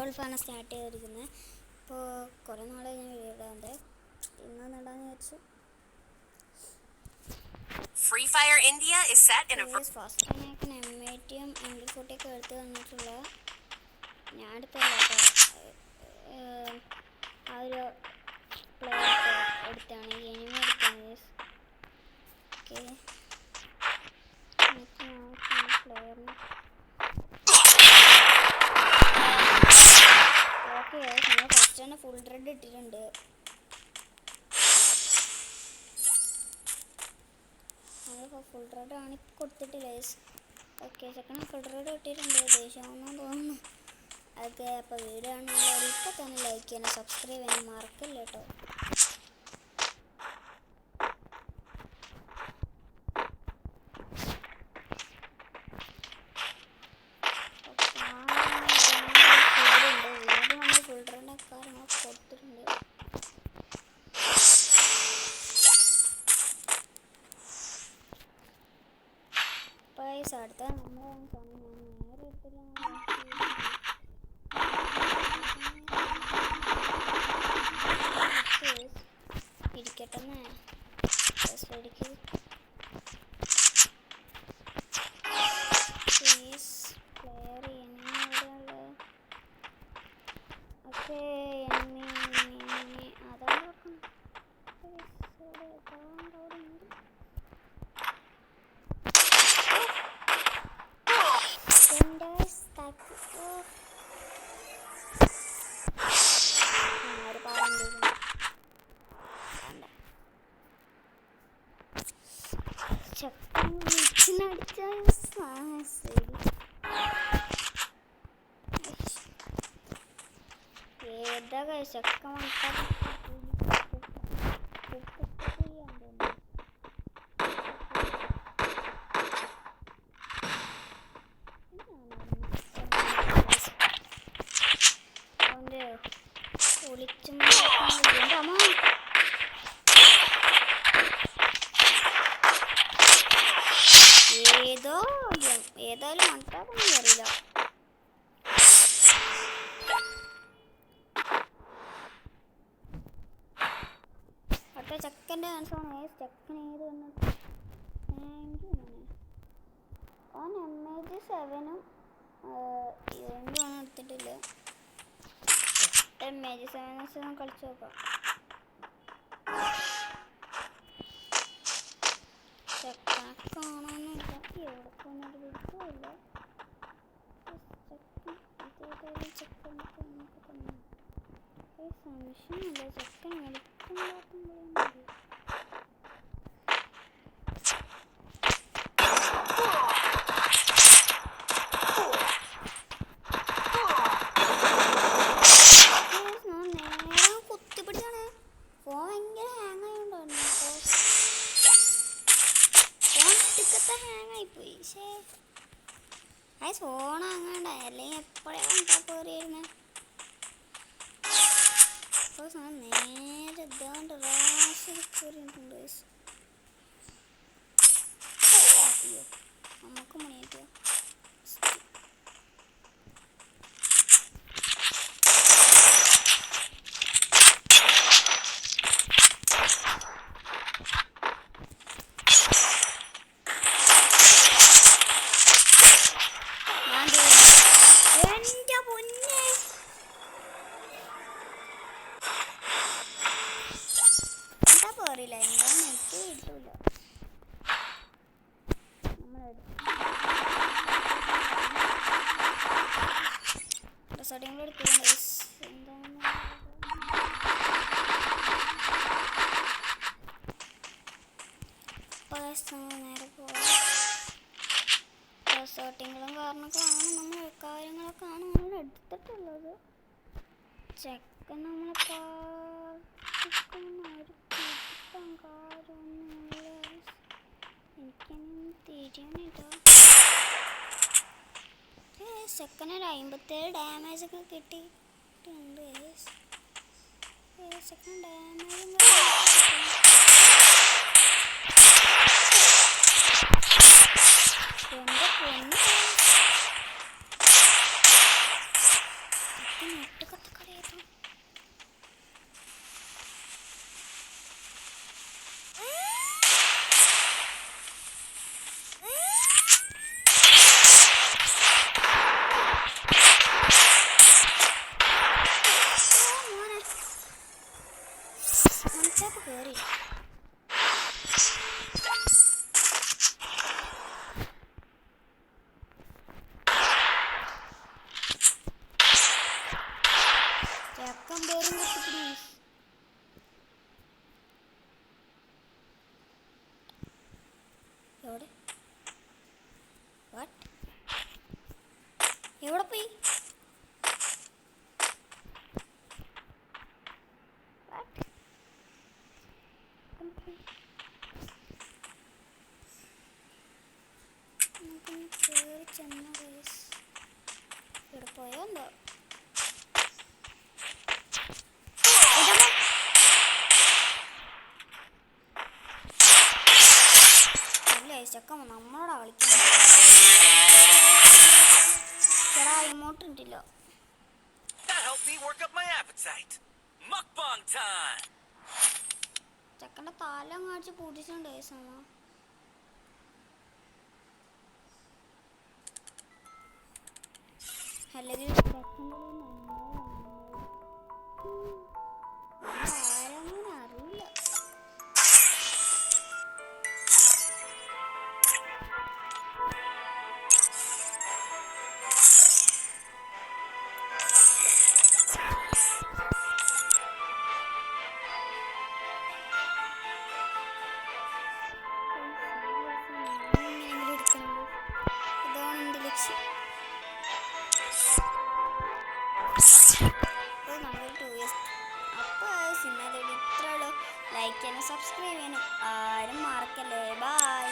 ഗോൾഫാണ് start ചെയ്തിരിക്കുന്നത്. ഇപ്പോൾ കുറേ നാളെ ഞാൻ വീഡിയോ ഇടാതെ ഇന്നാണ് ഇടാന്ന് വെച്ചു. Free Fire India is set in a first time M80യും MP40 എടുത്ത് തന്നിട്ടുള്ള ഞാൻ എടുത്തില്ല ആ ഒരു പ്ലെയർ എടുത്താണ് എനിമി എടുത്താണ്. ഓക്കെ പ്ലെയറിന് ഓക്കെ നമ്മൾ ഫസ്റ്റ് തന്നെ ഫുൾ റെഡ് ഇട്ടിട്ടുണ്ട്. ഫുൾ റെഡ് ആണ് കൊടുത്തിട്ടില്ല. ഓക്കെ സെക്കൻഡ് ഫുൾ റെഡ് കിട്ടിയിട്ടുണ്ട്. ദേഷ്യമൊന്നും തോന്നുന്നു. ഓക്കെ അപ്പോൾ വീഡിയോ ആണെങ്കിൽ ഇപ്പോൾ തന്നെ ലൈക്ക് ചെയ്യണം, സബ്സ്ക്രൈബ് ചെയ്യാൻ മറക്കില്ല കേട്ടോ. വീണ്ടും നമ്മൾ ഫുൾ റെഡ് കാര്യങ്ങളൊക്കെ കൊടുത്തിട്ടുണ്ട്. അടുത്ത നമ്മൾ നേരെ ഇരിക്കട്ടെന്നേ പ്ലെയർ ഓക്കെ അതാണ് ഏതാ ചക്ക ഒളിച്ചും ഏതായാലും മണ്ടാക്കൊന്നും അറിയില്ല. അടുത്ത ചെക്കൻ്റെ ആൻസറാണ്. ചെക്കൻ ഏത് വന്നിട്ട് ഓൻ MAG7 ഇവൻ്റും എടുത്തിട്ടില്ല. MAG7 കളിച്ചു നോക്കാം. ചെക്കനെ കാണാനൊന്നുമില്ല, എവിടെ പോകുന്നൊരു വിളിച്ചില്ല. ചെക്കൻ ചെക്കൻ നമുക്ക് തന്നെ സംശയമില്ല. ചെക്കൻ വിളിക്കുമ്പോഴേ ഫോൺ അങ്ങാണ്ട അല്ലെങ്കിൽ എപ്പോഴേ കണ്ടാ പോരായിരുന്നു. അപ്പോൾ നേരെ ഇതാണ്ട് റാശി കയറിയിട്ടുണ്ട്. അയ്യോ നമുക്ക് മണിയാക്കിയോ. നേരെ പോവാം. റിസോർട്ടിങ്ങളും കാരണങ്ങളാണ് നമ്മൾ എടുത്തിട്ടുള്ളത്. ചെക്കൻ നമ്മളെ എനിക്കൊന്നും തിരിയണില്ല. സെക്കൻഡ് 57 ഡാമേജ് ഒക്കെ കിട്ടിയിട്ടുണ്ട്. സെക്കൻഡ് ഡാമേജ് എവിടെ പോയി? നമുക്കൊന്ന് കയറി ചെന്ന ഗൈസ്. ഇവിടെ പോയോ എന്തോ? ചെക്കൻ നമ്മളോടാ കളിക്കാൻ. ചേടാ ഇമോട്ട് ഉണ്ടല്ലോ. That helped me work up my appetite. Mukbang time. ചെക്കൻ്റെ തല കാണിച്ച് പൊടിച്ചിട്ടുണ്ട് ഗൈസ്. അല്ലെങ്കിൽ ആരങ്ങനെ അറിയില്ല. അതാണ് എൻ്റെ ലക്ഷ്യം. അപ്പോൾ നമ്മൾ 2 years അപ്പോൾ സിനിമ തേടി ഇത്രയുള്ളൂ. ലൈക്ക് ചെയ്യാനും സബ്സ്ക്രൈബ് ചെയ്യാനും ആരും മറക്കല്ലേ. ബൈ.